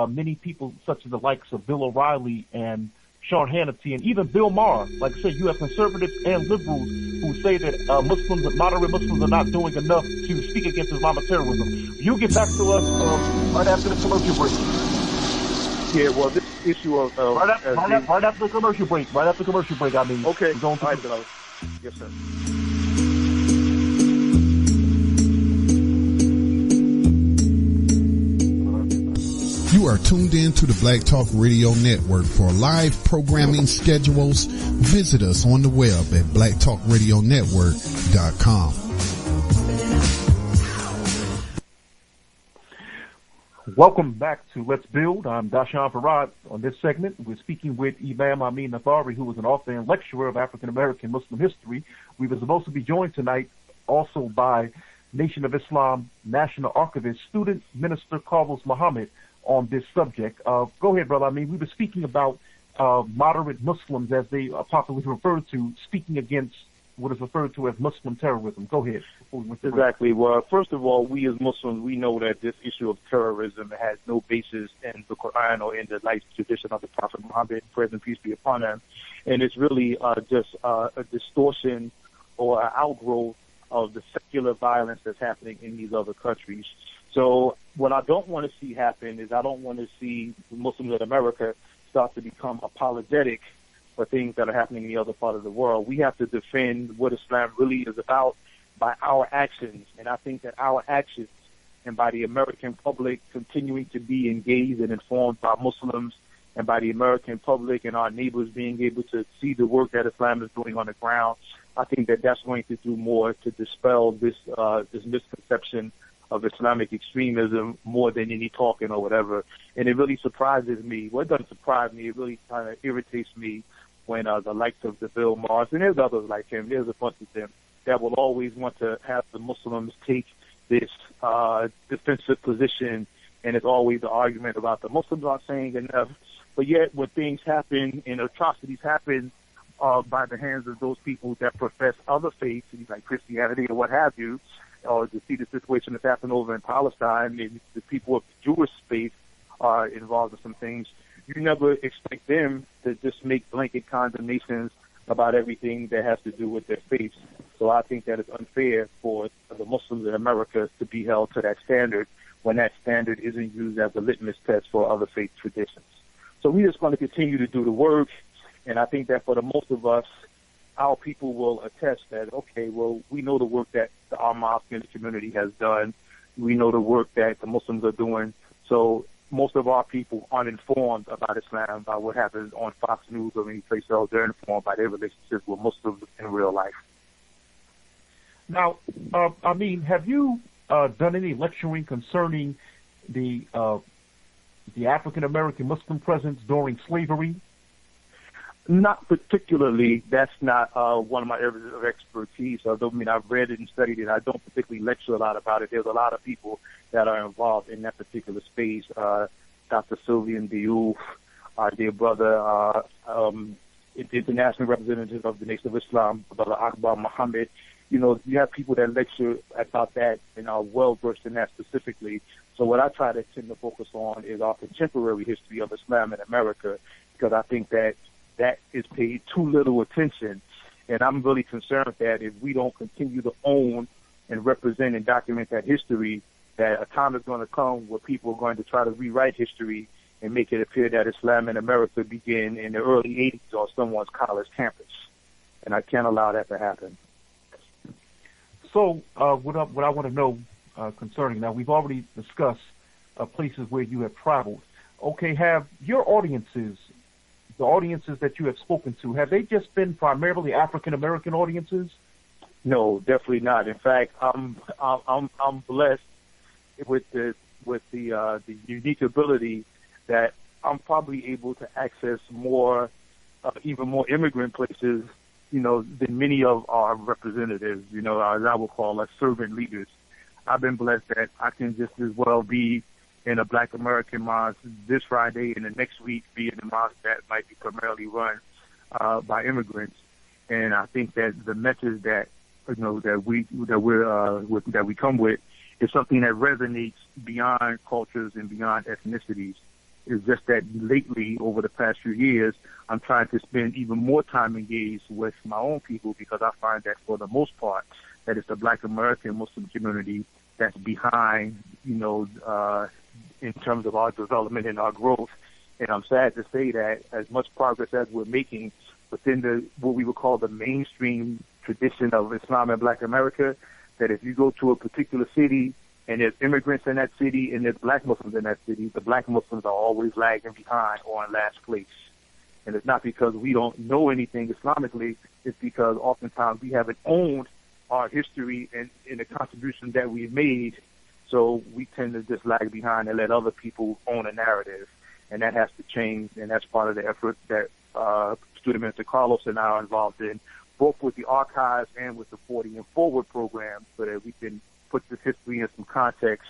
many people such as the likes of Bill O'Reilly and Sean Hannity and even Bill Maher? Like I said, you have conservatives and liberals who say that moderate Muslims are not doing enough to speak against Islamic terrorism. You get back to us right after the commercial break.
Yeah, well, this issue of
right after the commercial break. Right after the commercial break, I mean.
Okay. All right, yes, sir.
You are tuned in to the Black Talk Radio Network. For live programming schedules, visit us on the web at blacktalkradionetwork.com.
Welcome back to Let's Build. I'm Dashan Farad. On this segment, we're speaking with Imam Amin Nathari, who is an author and lecturer of African-American Muslim history. We were supposed to be joined tonight also by Nation of Islam National Archivist, student minister Carlos Muhammad, on this subject. Go ahead, brother. I mean, we were speaking about moderate Muslims, as they are popularly referred to, speaking against what is referred to as Muslim terrorism. Go ahead.
Exactly. Well, first of all, we as Muslims, we know that this issue of terrorism has no basis in the Quran or in the life tradition of the Prophet Muhammad, praise and peace be upon him. And it's really just a distortion or an outgrowth of the secular violence that's happening in these other countries. So what I don't want to see happen is I don't want to see Muslims in America start to become apologetic for things that are happening in the other part of the world. We have to defend what Islam really is about by our actions. And I think that our actions, and by the American public continuing to be engaged and informed by Muslims, and by the American public and our neighbors being able to see the work that Islam is doing on the ground, I think that that's going to do more to dispel this misconception of Islamic extremism more than any talking or whatever. And it really surprises me. Well, it doesn't surprise me. It really kind of irritates me when the likes of the Bill Maher, and there's others like him, there's a bunch of them, that will always want to have the Muslims take this defensive position, and it's always the argument about the Muslims aren't saying enough. But yet when things happen and atrocities happen by the hands of those people that profess other faiths, like Christianity or what have you, or to see the situation that's happened over in Palestine, and the people of the Jewish faith are involved in some things, you never expect them to just make blanket condemnations about everything that has to do with their faith. So I think that it's unfair for the Muslims in America to be held to that standard when that standard isn't used as a litmus test for other faith traditions. So we're just going to continue to do the work, and I think that for the most of us, our people will attest that, okay, well, we know the work that our mosque and the community has done. We know the work that the Muslims are doing. So most of our people aren't informed about Islam, about what happens on Fox News or any place else. They're informed by their relationships with Muslims in real life.
Now, I mean, have you done any lecturing concerning the African-American Muslim presence during slavery?
Not particularly. That's not one of my areas of expertise. Although, I mean, I've read it and studied it. I don't particularly lecture a lot about it. There's a lot of people that are involved in that particular space. Dr. Sylvian Diouf, our dear brother, international representative of the Nation of Islam, Brother Akbar Muhammad. You know, you have people that lecture about that and are well-versed in that specifically. So what I try to tend to focus on is our contemporary history of Islam in America, because I think that is paid too little attention. And I'm really concerned that if we don't continue to own and represent and document that history, that a time is going to come where people are going to try to rewrite history and make it appear that Islam in America began in the early 80s on someone's college campus. And I can't allow that to happen.
So what I want to know concerning, now we've already discussed places where you have traveled. Okay, have your audiences, the audiences that you have spoken to, have they just been primarily African-American audiences?
No, definitely not. In fact, I'm blessed with the unique ability that I'm probably able to access more, even more immigrant places, you know, than many of our representatives, you know, as I would call us servant leaders. I've been blessed that I can just as well be in a Black American mosque this Friday and the next week be in a mosque that might be primarily run by immigrants. And I think that the message that that we come with is something that resonates beyond cultures and beyond ethnicities. It's just that lately, over the past few years, I'm trying to spend even more time engaged with my own people, because I find that for the most part, that it's the Black American Muslim community that's behind, in terms of our development and our growth. And I'm sad to say that as much progress as we're making within what we would call the mainstream tradition of Islam and Black America, that if you go to a particular city and there's immigrants in that city and there's Black Muslims in that city, the Black Muslims are always lagging behind or in last place. And it's not because we don't know anything Islamically, it's because oftentimes we haven't owned our history and the contribution that we've made, so we tend to just lag behind and let other people own a narrative. And that has to change, and that's part of the effort that Student Minister Carlos and I are involved in, both with the archives and with the 40 and Forward program, so that we can put this history in some context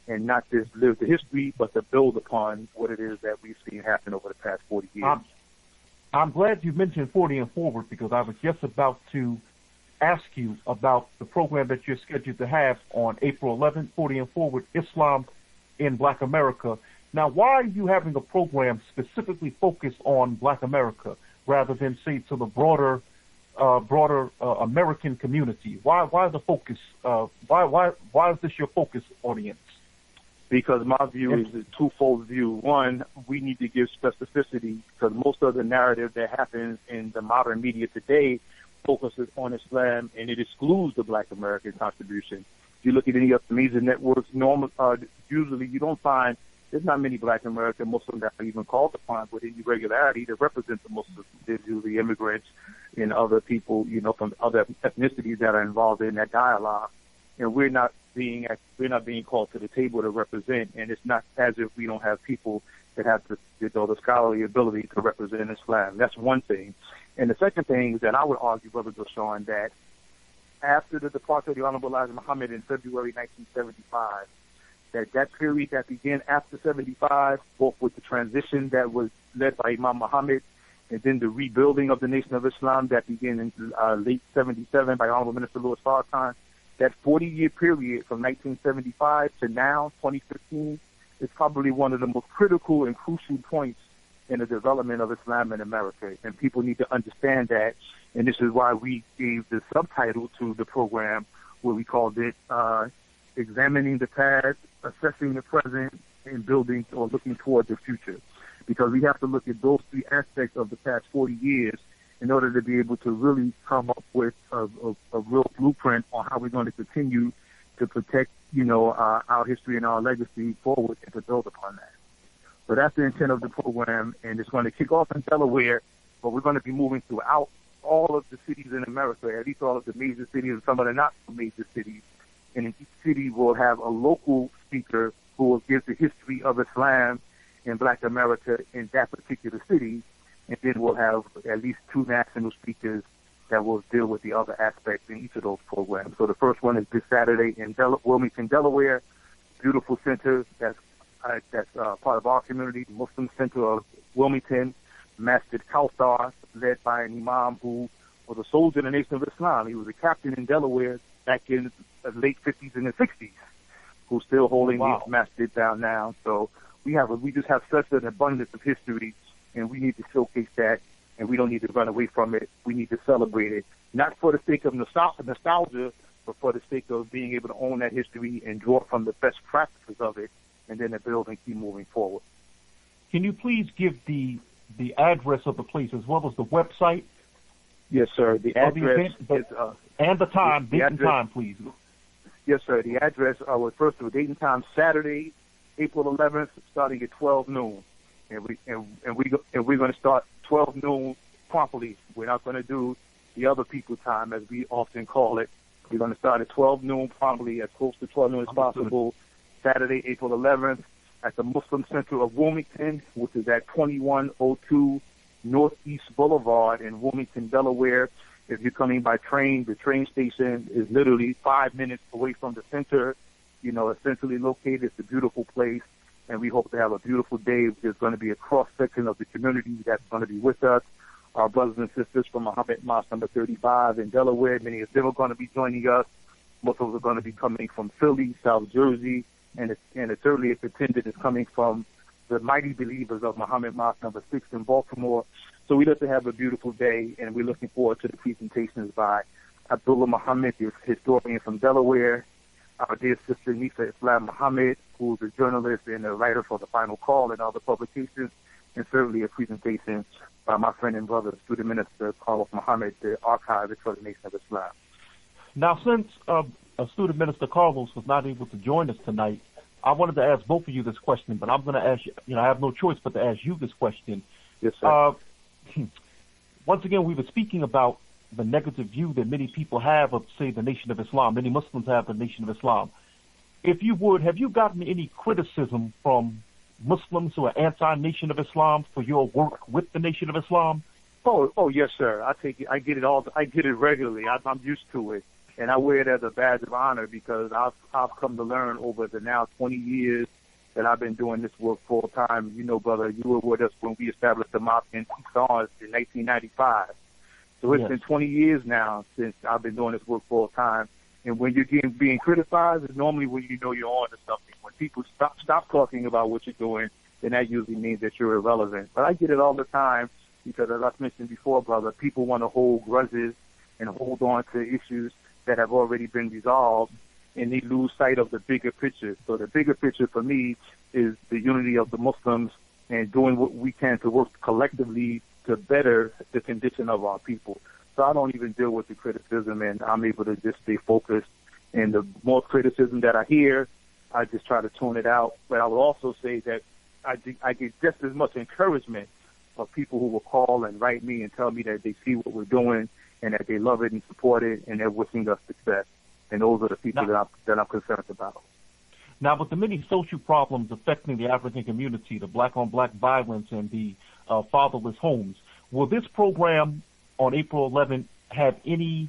and not just live the history, but to build upon what it is that we've seen happen over the past 40 years.
I'm glad you mentioned 40 and Forward, because I was just about to ask you about the program that you're scheduled to have on April 11th, 40 and Forward, Islam in Black America. Now, why are you having a program specifically focused on Black America rather than, say, to the broader American community? Why the focus? Why is this your focus audience?
Because my view is a twofold view. One, we need to give specificity, because most of the narrative that happens in the modern media today focuses on Islam, and it excludes the Black American contribution. If you look at any of the major networks, usually you don't find, there's not many Black American Muslims that are even called upon with any regularity to represent the Muslims. There's usually immigrants and other people, from other ethnicities that are involved in that dialogue. And we're not being called to the table to represent, and it's not as if we don't have people that have the scholarly ability to represent Islam. That's one thing. And the second thing is that I would argue, Brother Deshaun, that after the departure of the Honorable Elijah Muhammad in February 1975, that period that began after 75, both with the transition that was led by Imam Muhammad, and then the rebuilding of the Nation of Islam that began in late 77 by Honorable Minister Louis Farrakhan, that 40-year period from 1975 to now, 2015, is probably one of the most critical and crucial points in the development of Islam in America. And people need to understand that. And this is why we gave the subtitle to the program, where we called it Examining the Past, Assessing the Present, and Building or Looking Toward the Future. Because we have to look at those three aspects of the past 40 years in order to be able to really come up with a real blueprint on how we're going to continue to protect, our history and our legacy forward, and to build upon that. So that's the intent of the program, and it's going to kick off in Delaware, but we're going to be moving throughout all of the cities in America, at least all of the major cities and some of the not so major cities. And in each city we'll have a local speaker who will give the history of Islam in Black America in that particular city, and then we'll have at least two national speakers that will deal with the other aspects in each of those programs. So the first one is this Saturday in Wilmington, Delaware, beautiful center that's part of our community, the Muslim Center of Wilmington, Masjid Kawthar, led by an Imam who was a soldier in the Nation of Islam. He was a captain in Delaware back in the late 50s and the 60s, who's still holding these masjid down now. So we just have such an abundance of history, and we need to showcase that, and we don't need to run away from it. We need to celebrate it, not for the sake of nostalgia, but for the sake of being able to own that history and draw from the best practices of it, and then to build and keep moving forward.
Can you please give the address of the place as well as the website?
Yes, sir. The address is
and the time, date and time, please.
Yes, sir. The address was first of date and time Saturday, April 11th, starting at 12 noon, and we're going to start 12 noon promptly. We're not going to do the other people time, as we often call it. We're going to start at 12 noon promptly, as close to 12 noon as possible. Saturday, April 11th, at the Muslim Center of Wilmington, which is at 2102 Northeast Boulevard in Wilmington, Delaware. If you're coming by train, the train station is literally 5 minutes away from the center, essentially located. It's a beautiful place, and we hope to have a beautiful day. There's going to be a cross-section of the community that's going to be with us. our brothers and sisters from Muhammad Mosque number 35 in Delaware. Many of them are going to be joining us. Most of them are going to be coming from Philly, South Jersey, and the earliest attendant is coming from the mighty believers of Muhammad Mosque number 6 in Baltimore. So we look to have a beautiful day, and we're looking forward to the presentations by Abdullah Muhammad, the historian from Delaware, our dear sister Nisa Islam Muhammad, who's a journalist and a writer for The Final Call and other publications, and certainly a presentation by my friend and brother, student minister Carlos Muhammad, the archivist for the Nation of Islam.
Now, since student minister Carlos was not able to join us tonight, I wanted to ask both of you this question, but I'm going to ask you, I have no choice but to ask you this question.
Yes, sir.
Once again, we were speaking about the negative view that many people have of, say, the Nation of Islam. Many Muslims have the Nation of Islam. If you would, have you gotten any criticism from Muslims who are anti-Nation of Islam for your work with the Nation of Islam?
Oh, yes, sir. I take it. I get it all. I get it regularly. I'm used to it, and I wear it as a badge of honor because I've come to learn over the now 20 years that I've been doing this work full time. You know, brother, you were with us when we established the mosque in Tucson in 1995. So it's been 20 years now since I've been doing this work full time. And when you're being criticized, it's normally when you know you're on to something. When people stop talking about what you're doing, then that usually means that you're irrelevant. But I get it all the time because, as I mentioned before, brother, people want to hold grudges and hold on to issues that have already been resolved, and they lose sight of the bigger picture. So the bigger picture for me is the unity of the Muslims and doing what we can to work collectively to better the condition of our people. So I don't even deal with the criticism, and I'm able to just stay focused. And the more criticism that I hear, I just try to tune it out. But I would also say that I get just as much encouragement of people who will call and write me and tell me that they see what we're doing and that they love it and support it and they're wishing us success. And those are the people that I'm concerned about.
Now, with the many social problems affecting the African community, the black-on-black violence and the fatherless homes, will this program on April 11th have any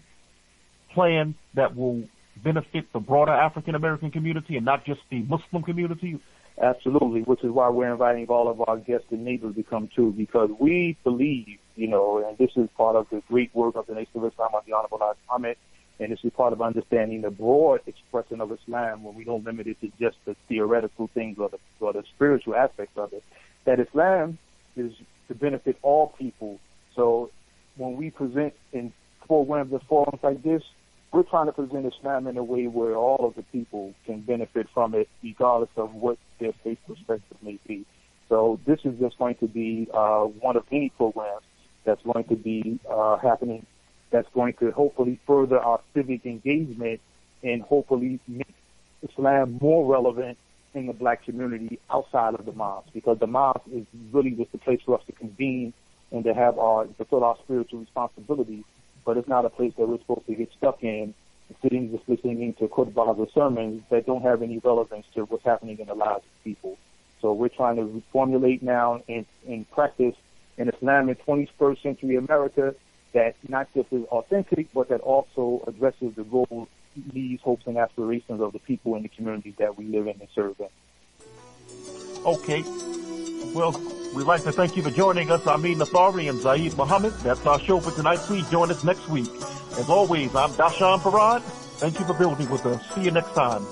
plan that will benefit the broader African-American community and not just the Muslim community?
Absolutely, which is why we're inviting all of our guests and neighbors to come too, because we believe, and this is part of the great work of the Nation of Islam of the Honorable Elijah Muhammad, and this is part of understanding the broad expression of Islam when we don't limit it to just the theoretical things or the spiritual aspects of it, that Islam is to benefit all people. So when we present in programs and forums like this, we're trying to present Islam in a way where all of the people can benefit from it, regardless of what their faith perspective may be. So this is just going to be one of many programs that's going to be happening, that's going to hopefully further our civic engagement and hopefully make Islam more relevant in the black community outside of the mosque, because the mosque is really just a place for us to convene and to fulfill our spiritual responsibilities. But it's not a place that we're supposed to get stuck in, sitting just listening to khutbahs or sermons that don't have any relevance to what's happening in the lives of people. So we're trying to formulate now and practice an Islam in 21st century America that not just is authentic, but that also addresses the goals, needs, hopes, and aspirations of the people in the communities that we live in and serve in.
Okay. Well, we'd like to thank you for joining us. Amin, Nathari, and Zayid Muhammad. That's our show for tonight. Please join us next week. As always, I'm Dashan Farad. Thank you for building with us. See you next time.